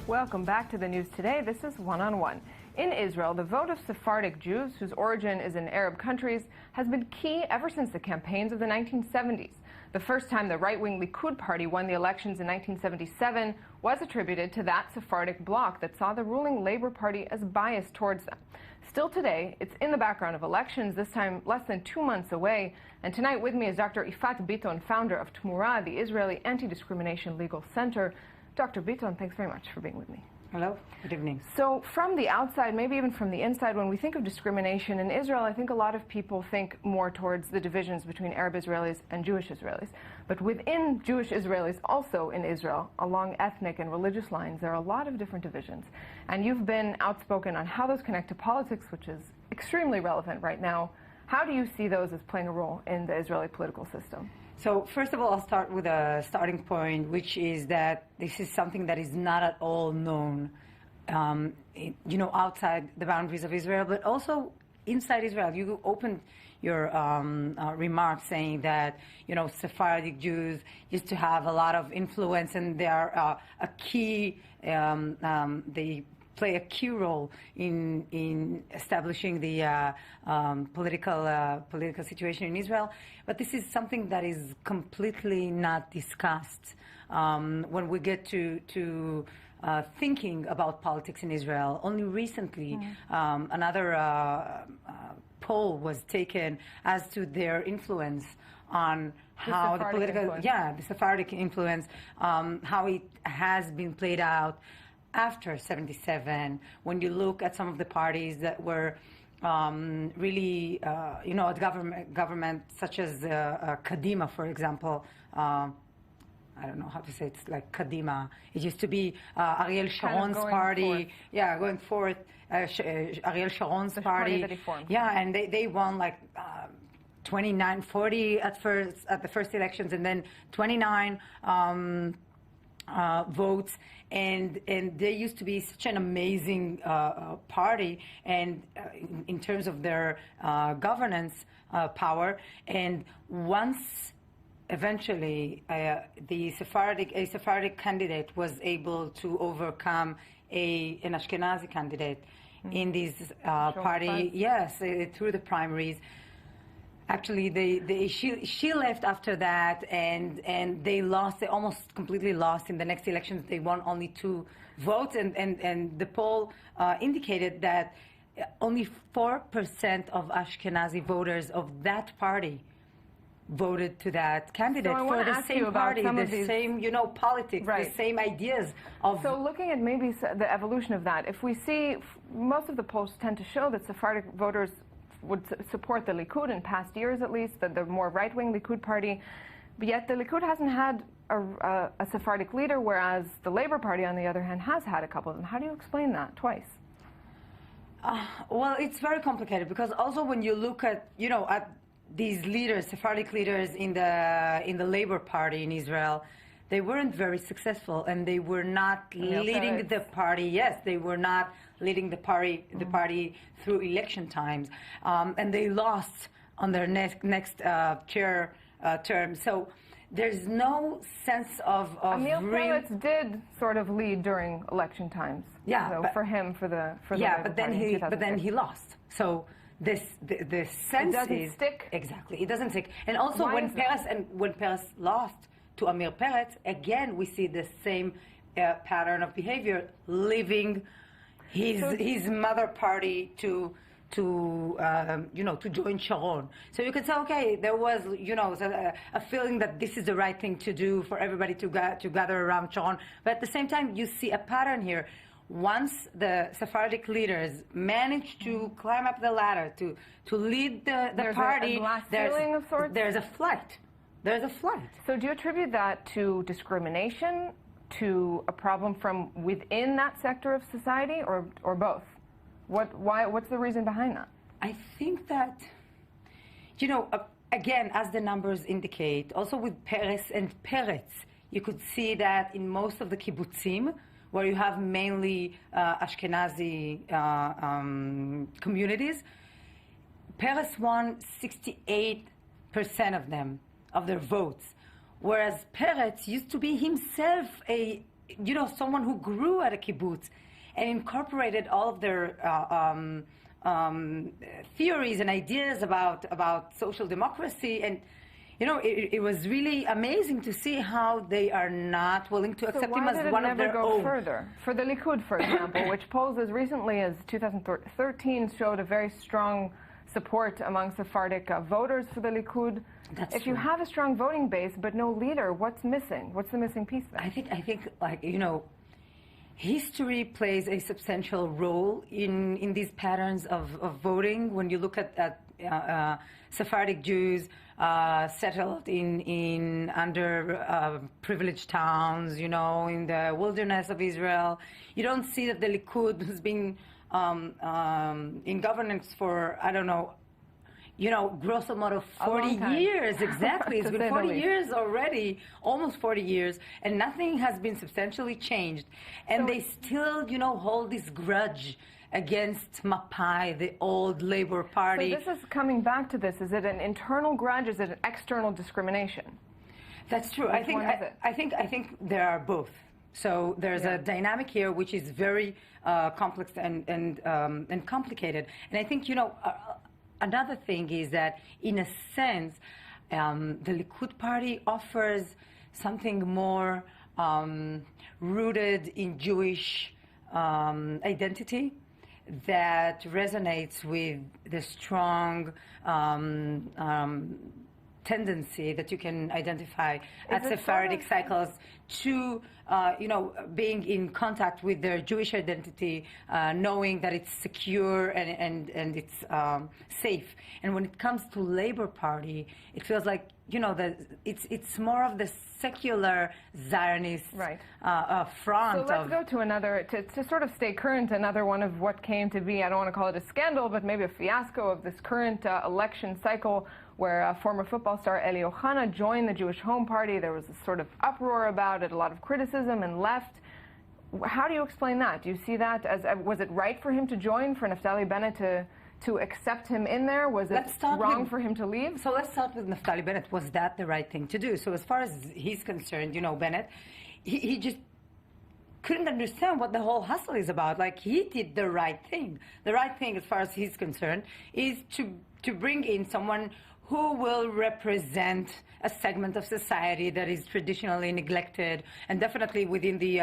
Welcome back to the news today. This is One on One. In Israel, the vote of Sephardic Jews, whose origin is in Arab countries, has been key ever since the campaigns of the 1970s. The first time the right-wing Likud party won the elections in 1977 was attributed to that Sephardic bloc that saw the ruling Labour Party as biased towards them. Still today, it's in the background of elections, this time less than 2 months away. And tonight with me is Dr. Yifat Bitton, founder of Tmura, the Israeli Anti-discrimination Legal Centre. Dr. Bitton, thanks very much for being with me. Hello, good evening. So from the outside, maybe even from the inside, when we think of discrimination in Israel, I think a lot of people think more towards the divisions between Arab Israelis and Jewish Israelis. But within Jewish Israelis, also in Israel, along ethnic and religious lines, there are a lot of different divisions. And you've been outspoken on how those connect to politics, which is extremely relevant right now. How do you see those as playing a role in the Israeli political system? So first of all, I'll start with a starting point, which is that this is something that is not at all known, outside the boundaries of Israel, but also inside Israel. You opened your remarks saying that, Sephardic Jews used to have a lot of influence, and they are a key, they play a key role in establishing the political situation in Israel. But this is something that is completely not discussed when we get to thinking about politics in Israel. Only recently, another poll was taken as to their influence on how the political, the Sephardic influence, how it has been played out after 77, when you look at some of the parties that were really, at government, such as Kadima, for example. I don't know how to say it. It's like Kadima. It used to be Ariel Sharon's party. Yeah, going forth. Ariel Sharon's party. That he formed. Yeah, and they won like 29, 40 at the first elections, and then 29 votes. And they used to be such an amazing party, and in terms of their governance power. And once eventually a Sephardic candidate was able to overcome an Ashkenazi candidate in this party, yes, through the primaries. Actually, she left after that, and they lost. They almost completely lost in the next elections. They won only 2 votes, and the poll indicated that only 4% of Ashkenazi voters of that party voted to that candidate for the same party, the same, politics, the same ideas of. So looking at maybe the evolution of that, if we see most of the polls tend to show that Sephardic voters would support the Likud in past years, at least, the more right-wing Likud party. But yet the Likud hasn't had a Sephardic leader, whereas the Labour Party, on the other hand, has had a couple of them. How do you explain that twice? Well, it's very complicated, because also when you look at, at these leaders, Sephardic leaders in the Labour Party in Israel, they weren't very successful, and they were not leading the party. Yes, they were not leading the party through election times, and they lost on their next chair term. So there's no sense of Amir Peretz did sort of lead during election times. Yeah, so for him, for the but then he lost. So the sense it doesn't stick. Exactly, it doesn't stick. And also when Peretz lost to Amir Peretz, again we see the same pattern of behavior, leaving his mother party to join Sharon. So you could say, okay, there was a feeling that this is the right thing to do for everybody to gather around Sharon. But at the same time, you see a pattern here. Once the Sephardic leaders manage to climb up the ladder to lead the party, there's a flight. There's a flight. So do you attribute that to discrimination, to a problem from within that sector of society, or both? What's the reason behind that? I think that, again, as the numbers indicate, also with Peretz and Peretz, you could see that in most of the kibbutzim, where you have mainly Ashkenazi communities, Peretz won 68% of them, of their votes, whereas Peretz used to be himself a someone who grew at a kibbutz and incorporated all of their theories and ideas about social democracy. And it was really amazing to see how they are not willing to accept him as one of their own. So why did it never go further? For the Likud, for example, which polls as recently as 2013 showed a very strong support among Sephardic voters for the Likud. That's if true. You have a strong voting base but no leader, what's missing? What's the missing piece there? I think history plays a substantial role in these patterns of voting. When you look at Sephardic Jews settled in underprivileged towns, in the wilderness of Israel, you don't see that the Likud has been in governance for, I don't know, grosso modo 40 years, exactly. It's been 40 years already, almost 40 years, and nothing has been substantially changed. And they still, hold this grudge against Mapai, the old Labor Party. So this is coming back to this. Is it an internal grudge? Is it an external discrimination? That's true. I think there are both. So there's a dynamic here which is very complex and complicated. And I think, another thing is that, in a sense, the Likud party offers something more rooted in Jewish identity that resonates with the strong tendency that you can identify at Sephardic cycles to, being in contact with their Jewish identity, knowing that it's secure and it's safe. And when it comes to Labor Party, it feels like, that it's more of the secular Zionist front. So let's go to another, to sort of stay current, another one of what came to be, I don't want to call it a scandal, but maybe a fiasco of this current election cycle, where former football star Eli Ohana joined the Jewish Home Party. There was a sort of uproar about it, a lot of criticism, and left. How do you explain that? Do you see that as, was it right for him to join, for Naftali Bennett to accept him in there? Was it wrong for him to leave? So let's start with Naftali Bennett. Was that the right thing to do? So as far as he's concerned, Bennett, he just couldn't understand what the whole hustle is about. Like, he did the right thing. The right thing, as far as he's concerned, is to bring in someone who will represent a segment of society that is traditionally neglected, and definitely within the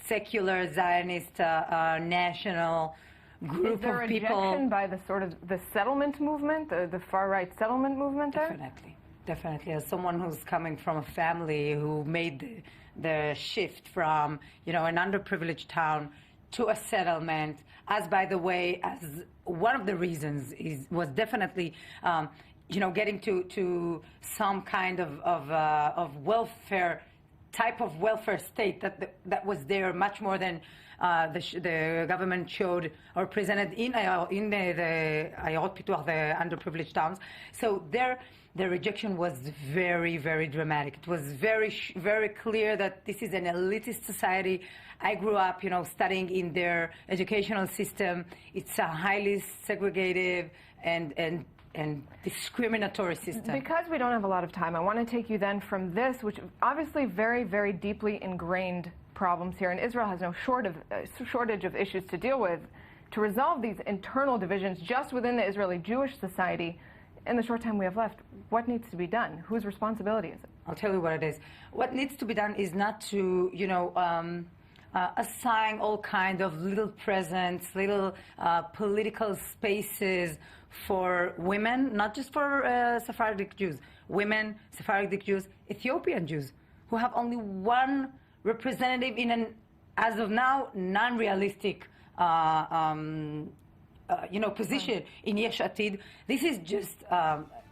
secular Zionist national group of people. Is there rejection by the sort of the settlement movement, the far-right settlement movement there? Definitely. As someone who's coming from a family who made the shift from, an underprivileged town to a settlement, as, by the way, as one of the reasons was definitely, getting to some kind of welfare, type of welfare state that was there much more than the government showed or presented in the Ayarot Pituach, the underprivileged towns. So the rejection was very, very dramatic. It was very, very clear that this is an elitist society. I grew up, studying in their educational system. It's a highly segregative and discriminatory system. Because we don't have a lot of time, I want to take you then from this, which obviously very, very deeply ingrained problems here, and Israel has no shortage of issues to deal with, to resolve these internal divisions just within the Israeli Jewish society. In the short time we have left, what needs to be done? Whose responsibility is it? I'll tell you what it is. What needs to be done is not to, assign all kind of little presents, little political spaces for women, not just for Sephardic Jews, women, Sephardic Jews, Ethiopian Jews, who have only one representative in an, as of now, non-realistic position in Yesh Atid. This is just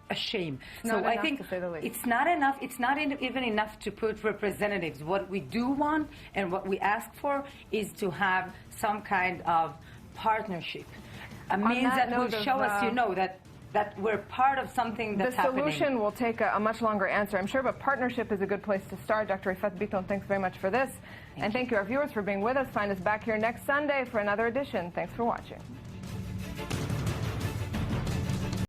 a shame. So I think it's not enough. It's not even enough to put representatives. What we do want and what we ask for is to have some kind of partnership. A means that will show us, that we're part of something that's happening. The solution will take a much longer answer, I'm sure, but partnership is a good place to start. Dr. Yifat Bitton, thanks very much for this. Thank you, our viewers, for being with us. Find us back here next Sunday for another edition. Thanks for watching.